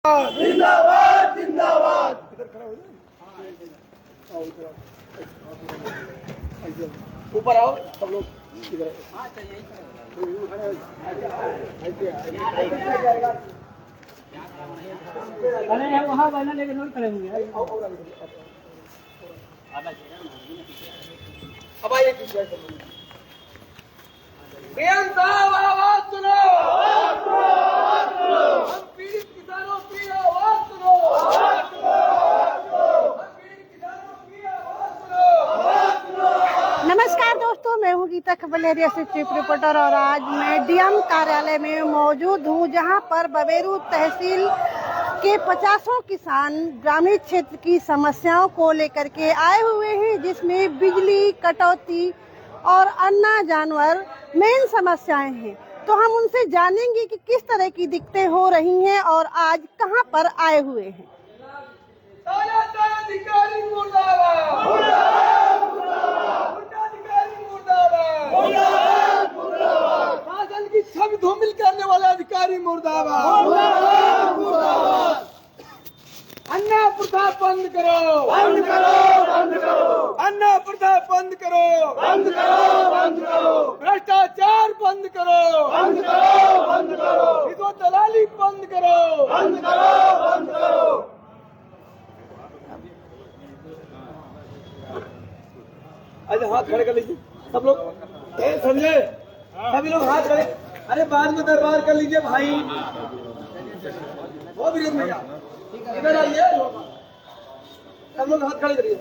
जिंदाबाद जिंदाबाद। ऊपर आओ सब लोग। वहाँ बना लेके नोट करेंगे। अब आइए पीएम साहब आवाज सुनो, हम पीड़ित किसानों की आवाज सुनो, हम पीड़ित किसानों की आवाज सुनो। नमस्कार दोस्तों, मैं हूँ गीता खबलेरिया से चीफ रिपोर्टर और आज मैं डीएम कार्यालय में मौजूद हूँ, जहाँ पर बबेरू तहसील के 50 किसान ग्रामीण क्षेत्र की समस्याओं को लेकर के आए हुए हैं, जिसमें बिजली कटौती और अन्य जानवर मेन समस्याएं हैं। तो हम उनसे जानेंगे कि किस तरह की दिक्कतें हो रही हैं और आज कहां पर आए हुए हैं। अधिकारी मुर्दाबाद, अधिकारी मुर्दाबाद, शासन की छवि धूमिल करने वाले अधिकारी मुर्दाबाद। अन्ना प्रथा बंद करो, बंद करो, बंद करो। अन्ना प्रथा बंद करो, बंद करो, बंद करो। भ्रष्टाचार बंद करो, बंद करो, बंद करो। रिश्वत दलाली बंद करो, बंद करो, बंद करो। अरे हाथ खड़े कर लीजिए सब लोग, समझे? सभी लोग हाथ खड़े। अरे बाद में दरबार कर लीजिए भाई। वो भी भैया इधर आइए, सब लोग हाथ खड़े करिए।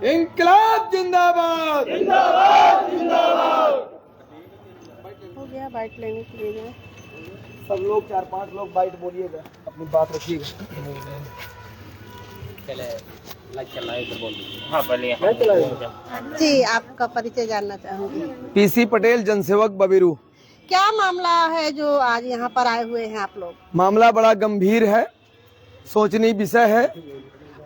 इंकलाब जिंदाबाद, जिंदाबाद, जिंदाबाद। हो गया बाइट लेने के लिए। सब लोग 4-5 लोग बाइट बोलिएगा, अपनी बात रखिएगा। जी, आपका परिचय जानना चाहूंगी। पीसी पटेल, जनसेवक बबेरू। क्या मामला है जो आज यहाँ पर आए हुए हैं आप लोग? मामला बड़ा गंभीर है, सोचनीय विषय है।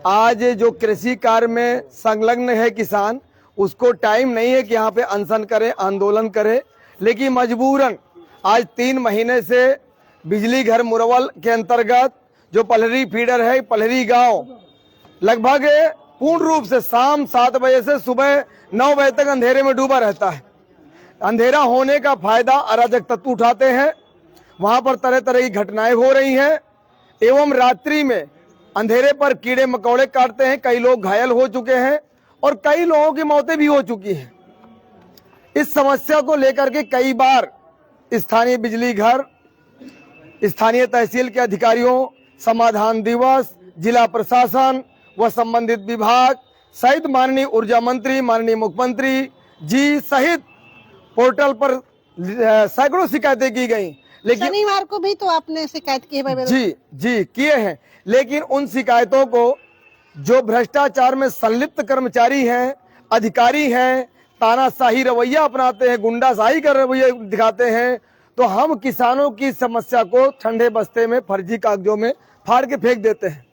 आज जो कृषि कार्य में संलग्न है किसान, उसको टाइम नहीं है कि यहाँ पे अनशन करे, आंदोलन करे, लेकिन मजबूरन आज 3 महीने से बिजली घर मुरवल के अंतर्गत जो पलहरी फीडर है, पलहरी गांव लगभग पूर्ण रूप से शाम 7 बजे से सुबह 9 बजे तक अंधेरे में डूबा रहता है। अंधेरा होने का फायदा अराजक तत्व उठाते हैं, वहां पर तरह तरह की घटनाएं हो रही हैं, एवं रात्रि में अंधेरे पर कीड़े मकोड़े काटते हैं। कई लोग घायल हो चुके हैं और कई लोगों की मौतें भी हो चुकी हैं। इस समस्या को लेकर के कई बार स्थानीय बिजली घर, स्थानीय तहसील के अधिकारियों, समाधान दिवस, जिला प्रशासन व संबंधित विभाग सहित माननीय ऊर्जा मंत्री, माननीय मुख्यमंत्री जी सहित पोर्टल पर सैकड़ों शिकायतें की गई, लेकिन शनिवार को भी तो आपने शिकायत की है? जी किए हैं, लेकिन उन शिकायतों को जो भ्रष्टाचार में संलिप्त कर्मचारी हैं, अधिकारी हैं, तानाशाही रवैया अपनाते हैं, गुंडाशाही का रवैया दिखाते हैं, तो हम किसानों की समस्या को ठंडे बस्ते में फर्जी कागजों में फाड़ के फेंक देते हैं।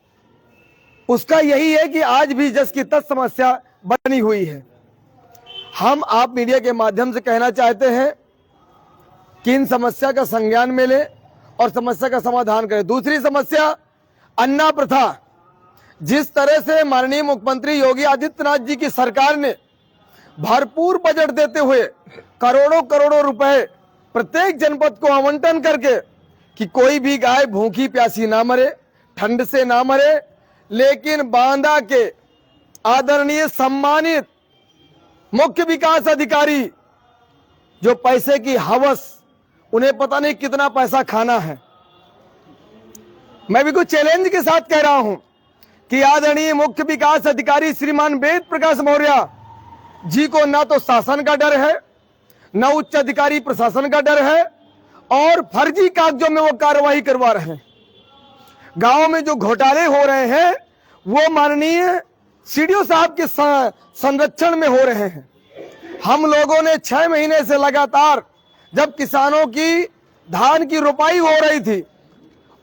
उसका यही है कि आज भी जस की तस समस्या बनी हुई है। हम आप मीडिया के माध्यम से कहना चाहते हैं कि इन समस्या का संज्ञान में ले और समस्या का समाधान करें। दूसरी समस्या अन्ना प्रथा, जिस तरह से माननीय मुख्यमंत्री योगी आदित्यनाथ जी की सरकार ने भरपूर बजट देते हुए करोड़ों करोड़ों रुपए प्रत्येक जनपद को आवंटन करके कि कोई भी गाय भूखी प्यासी ना मरे, ठंड से ना मरे, लेकिन बांदा के आदरणीय सम्मानित मुख्य विकास अधिकारी जो पैसे की हवस, उन्हें पता नहीं कितना पैसा खाना है। मैं भी कुछ चैलेंज के साथ कह रहा हूं कि आदरणीय मुख्य विकास अधिकारी श्रीमान वेद प्रकाश मौर्य जी को ना तो शासन का डर है, न उच्च अधिकारी प्रशासन का डर है, और फर्जी कागजों में वो कार्रवाई करवा रहे हैं। गांव में जो घोटाले हो रहे हैं वो माननीय सीडीओ साहब के संरक्षण में हो रहे हैं। हम लोगों ने 6 महीने से लगातार, जब किसानों की धान की रोपाई हो रही थी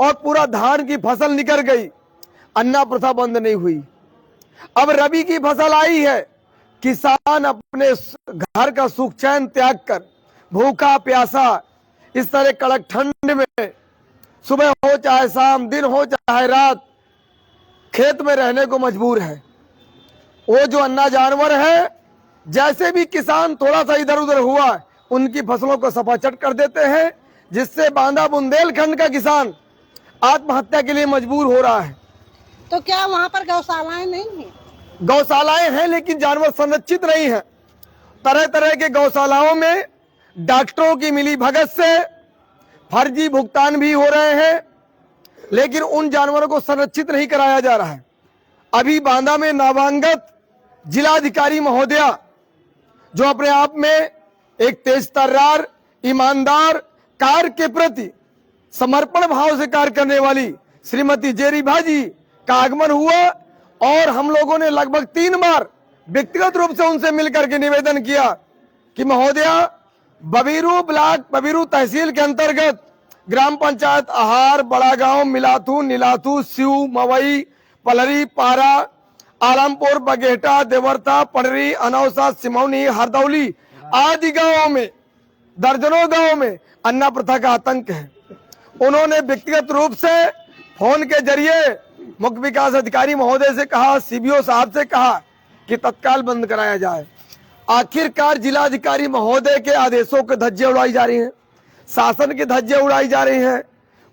और पूरा धान की फसल निकल गई, अन्ना प्रथा बंद नहीं हुई। अब रबी की फसल आई है, किसान अपने घर का सुख चैन त्याग कर भूखा प्यासा इस तरह कड़क ठंड में सुबह हो चाहे शाम, दिन हो चाहे रात, खेत में रहने को मजबूर है। वो जो अन्ना जानवर है, जैसे भी किसान थोड़ा सा इधर उधर हुआ उनकी फसलों को सफाचट कर देते हैं, जिससे बांदा बुंदेलखंड का किसान आत्महत्या के लिए मजबूर हो रहा है। तो क्या वहाँ पर गौशालाएं नहीं हैं? गौशालाएं हैं लेकिन जानवर संरक्षित नहीं है। तरह तरह के गौशालाओं में डॉक्टरों की मिली भगत से फर्जी भुगतान भी हो रहे हैं, लेकिन उन जानवरों को संरक्षित नहीं कराया जा रहा है। अभी बांदा में नवांगत जिलाधिकारी महोदया, जो अपने आप में एक तेज तर्रार, ईमानदार, कार्य के प्रति समर्पण भाव से कार्य करने वाली श्रीमती जेरी भाजी का आगमन हुआ और हम लोगों ने लगभग 3 बार व्यक्तिगत रूप से उनसे मिलकर के निवेदन किया कि महोदया, बबीरू ब्लॉक, बबीरू तहसील के अंतर्गत ग्राम पंचायत आहार, बड़ा गांव, मिलाथू, नीलाथू, सिऊ, मवई, पलरी, पारा, आलमपुर, बगेटा, देवरता, पड़री, अनौसा, सिमौनी, हरदौली आदि गांवों में, दर्जनों गांवों में अन्ना प्रथा का आतंक है। उन्होंने व्यक्तिगत रूप से फोन के जरिए मुख्य विकास अधिकारी महोदय से कहा, सीबीओ साहब से कहा कि तत्काल बंद कराया जाए। आखिरकार जिलाधिकारी महोदय के आदेशों के धज्जे उड़ाई जा रही हैं, शासन के धज्जे उड़ाई जा रही हैं।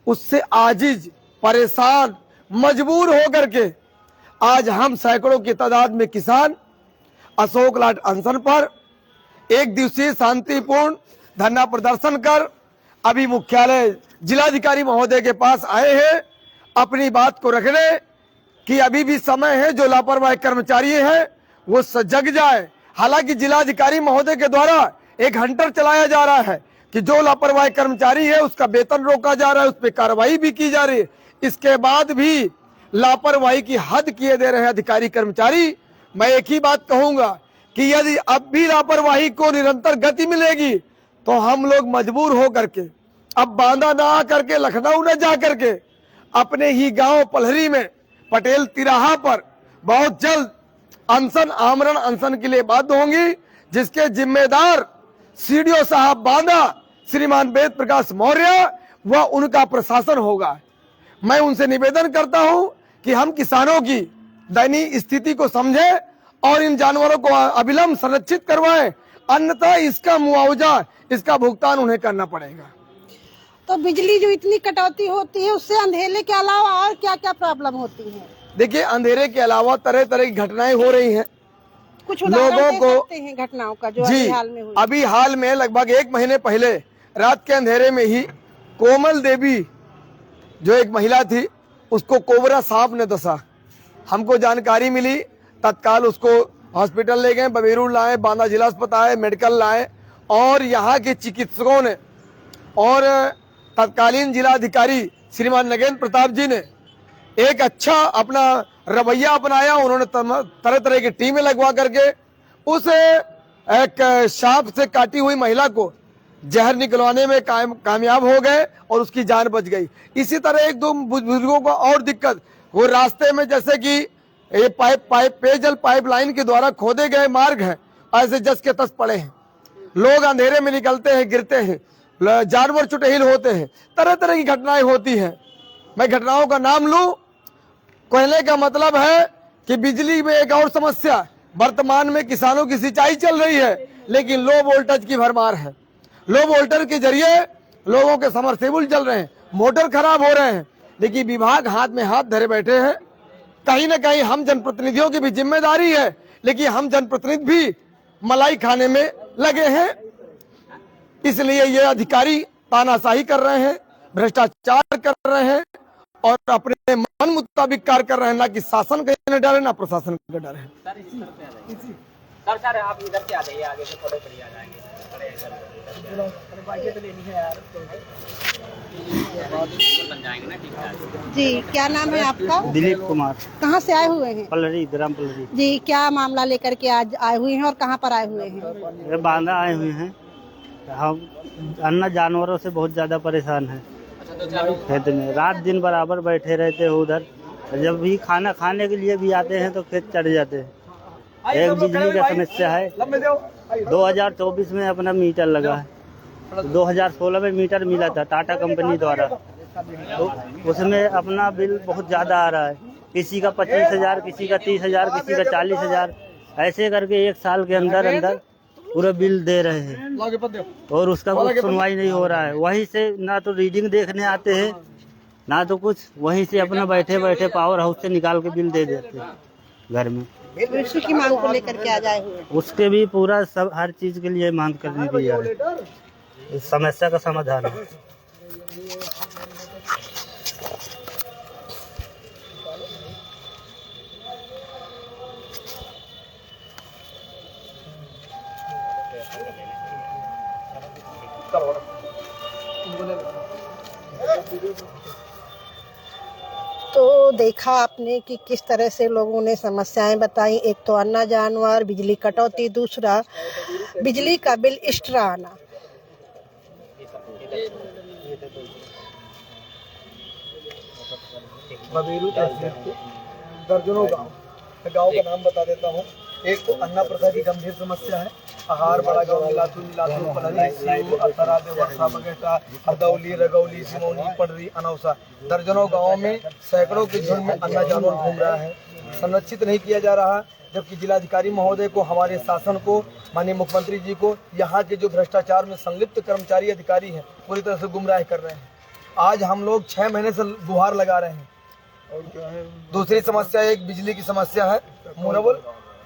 उससे आजिज, परेशान, मजबूर होकर के आज हम सैकड़ों की तादाद में किसान अशोक लाट अनशन पर एक दिवसीय शांतिपूर्ण धरना प्रदर्शन कर अभी मुख्यालय जिलाधिकारी महोदय के पास आए हैं अपनी बात को रखने कि अभी भी समय है, जो लापरवाह कर्मचारी हैं वो जग जाए। हालांकि जिलाधिकारी महोदय के द्वारा एक हंटर चलाया जा रहा है कि जो लापरवाह कर्मचारी है उसका वेतन रोका जा रहा है, उस पर कार्रवाई भी की जा रही है। इसके बाद भी लापरवाही की हद किए दे रहे हैं अधिकारी कर्मचारी। मैं एक ही बात कहूंगा कि यदि अब भी लापरवाही को निरंतर गति मिलेगी तो हम लोग मजबूर हो करके अब बांदा ना आकर के, लखनऊ न जा करके अपने ही गांव पलहरी में पटेल तिराहा पर बहुत जल्द अनशन, आमरण अनशन के लिए बाध्य होंगी, जिसके जिम्मेदार सीडीओ साहब बांदा श्रीमान वेद प्रकाश मौर्य व उनका प्रशासन होगा। मैं उनसे निवेदन करता हूं कि हम किसानों की दयनीय स्थिति को समझें और इन जानवरों को अविलंब संरक्षित करवाएं, अन्यथा इसका मुआवजा, इसका भुगतान उन्हें करना पड़ेगा। तो बिजली जो इतनी कटौती होती है उससे अंधेरे के अलावा और क्या क्या प्रॉब्लम होती है? देखिए, अंधेरे के अलावा तरह तरह की घटनाएं हो रही हैं। कुछ लोगों को घटनाओं का जो जी, हाल में हुई। अभी हाल में लगभग 1 महीने पहले रात के अंधेरे में ही कोमल देवी जो एक महिला थी, उसको कोबरा सांप ने दसा। हमको जानकारी मिली, तत्काल उसको हॉस्पिटल ले गए, बबीरू लाए, बांदा जिला अस्पताल मेडिकल लाए और यहाँ के चिकित्सकों ने और तत्कालीन जिलाधिकारी श्रीमान नगेंद्र प्रताप जी ने एक अच्छा अपना रवैया अपनाया। उन्होंने तरह तरह की टीमें लगवा करके उस एक सांप से काटी हुई महिला को जहर निकलवाने में कामयाब हो गए और उसकी जान बच गई। इसी तरह 1-2 बुजुर्गों को और दिक्कत, वो रास्ते में जैसे कि ये पेयजल पाइपलाइन के द्वारा खोदे गए मार्ग हैं, ऐसे जस के तस पड़े हैं, लोग अंधेरे में निकलते हैं, गिरते हैं, जानवर चुटहिल होते हैं, तरह तरह की घटनाएं होती हैं। मैं घटनाओं का नाम लूं, कहने का मतलब है कि बिजली में एक और समस्या, वर्तमान में किसानों की सिंचाई चल रही है लेकिन लो वोल्टेज की भरमार है। लो वोल्टेज के जरिए लोगों के समरसेबुल चल रहे हैं, मोटर खराब हो रहे हैं, लेकिन विभाग हाथ में हाथ धरे बैठे हैं। कहीं ना कहीं हम जनप्रतिनिधियों की भी जिम्मेदारी है, लेकिन हम जनप्रतिनिधि भी मलाई खाने में लगे हैं। इसलिए ये अधिकारी तानाशाही कर रहे हैं, भ्रष्टाचार कर रहे हैं और अपने मन मुताबिक कार्य कर रहे हैं, ना कि शासन का डर है ना प्रशासन का डर है। सर आप इधर से आ जाइए, आगे से थोड़े आ जाएंगे। जी, क्या नाम है आपका? दिलीप कुमार। कहाँ से आए हुए हैं? पलरी, ग्राम पलरी। जी, क्या मामला लेकर के आज आए हुए हैं और कहाँ पर आए हुए हैं? ये बांदा आए हुए हैं। हम अन्ना जानवरों से बहुत ज्यादा परेशान हैं। खेत में रात दिन बराबर बैठे रहते हैं उधर, जब भी खाना खाने के लिए भी आते हैं तो खेत चढ़ जाते हैं। एक बिजली का समस्या है। 2024 में अपना मीटर लगा है, 2016 में मीटर मिला था टाटा कंपनी द्वारा, तो उसमें अपना बिल बहुत ज़्यादा आ रहा है। किसी का 25,000, किसी का 30,000, किसी का 40,000, ऐसे करके एक साल के अंदर अंदर पूरा बिल दे रहे हैं और उसका कुछ सुनवाई नहीं हो रहा है। वहीं से ना तो रीडिंग देखने आते हैं ना तो कुछ, वहीं से अपना बैठे बैठे पावर हाउस से निकाल के बिल दे देते हैं घर में। की मांग को लेकर के आ जाए हुए, उसके भी पूरा सब हर चीज के लिए मांग करने की है, इस समस्या का समाधान है। तो देखा आपने कि किस तरह से लोगों ने समस्याएं बताई। एक तो अन्ना जानवर, बिजली कटौती, दूसरा बिजली का बिल एक्स्ट्रा आना। बवेरू तहसील के दर्जनों गांव का नाम बता देता हूँ। एक तो अन्ना प्रथा की गंभीर समस्या है। आहार, बड़ा गांव, मिलातुर, पलरी, सीऊ, अथरा, देवर्षा, बगेटा, हरदौली, रगौली, सिमौनी, पडरी, अनौसा, दर्जनों गांवों में सैकड़ों के झुंड में अन्ना जानवर घूम रहा है, संरक्षित नहीं किया जा रहा। जबकि जिलाधिकारी महोदय को, हमारे शासन को, माननीय मुख्यमंत्री जी को यहाँ के जो भ्रष्टाचार में संलिप्त कर्मचारी अधिकारी हैं पूरी तरह से गुमराह कर रहे हैं। आज हम लोग 6 महीने से गुहार लगा रहे हैं। दूसरी समस्या एक बिजली की समस्या है।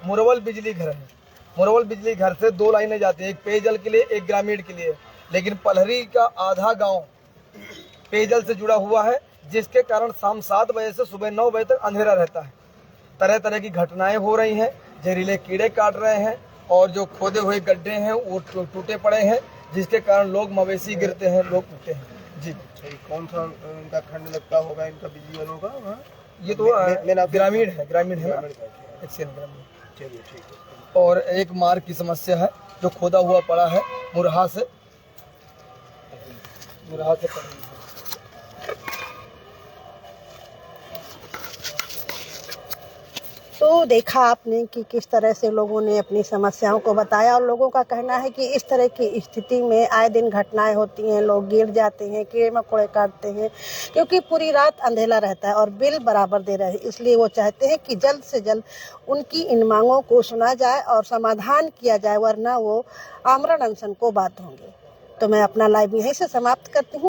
मुरवल बिजली घर है। मुरवल बिजली घर से 2 लाइनें जाती हैं, एक पेयजल के लिए, एक ग्रामीण के लिए। लेकिन पलहरी का आधा गांव पेयजल से जुड़ा हुआ है, जिसके कारण शाम 7 बजे से सुबह 9 बजे तक अंधेरा रहता है। तरह तरह की घटनाएं हो रही हैं, जहरीले कीड़े काट रहे हैं और जो खोदे हुए गड्ढे हैं वो टूटे पड़े हैं, जिसके कारण लोग मवेशी गिरते हैं, लोग टूटे हैं। जी, कौन सा इनका खंड लगता होगा इनका बिजली वालों का? ये तो ग्रामीण है ना, ग्रामीण। चलिए ठीक है। और एक मार्ग की समस्या है जो खोदा हुआ पड़ा है मुरहा से तो देखा आपने कि किस तरह से लोगों ने अपनी समस्याओं को बताया और लोगों का कहना है कि इस तरह की स्थिति में आए दिन घटनाएं होती हैं, लोग गिर जाते हैं, कीड़े मकोड़े काटते हैं, क्योंकि पूरी रात अंधेरा रहता है और बिल बराबर दे रहे हैं। इसलिए वो चाहते हैं कि जल्द से जल्द उनकी इन मांगों को सुना जाए और समाधान किया जाए, वरना वो आमरण अनशन को बाध्य होंगे। तो मैं अपना लाइव यहीं से समाप्त करती हूँ।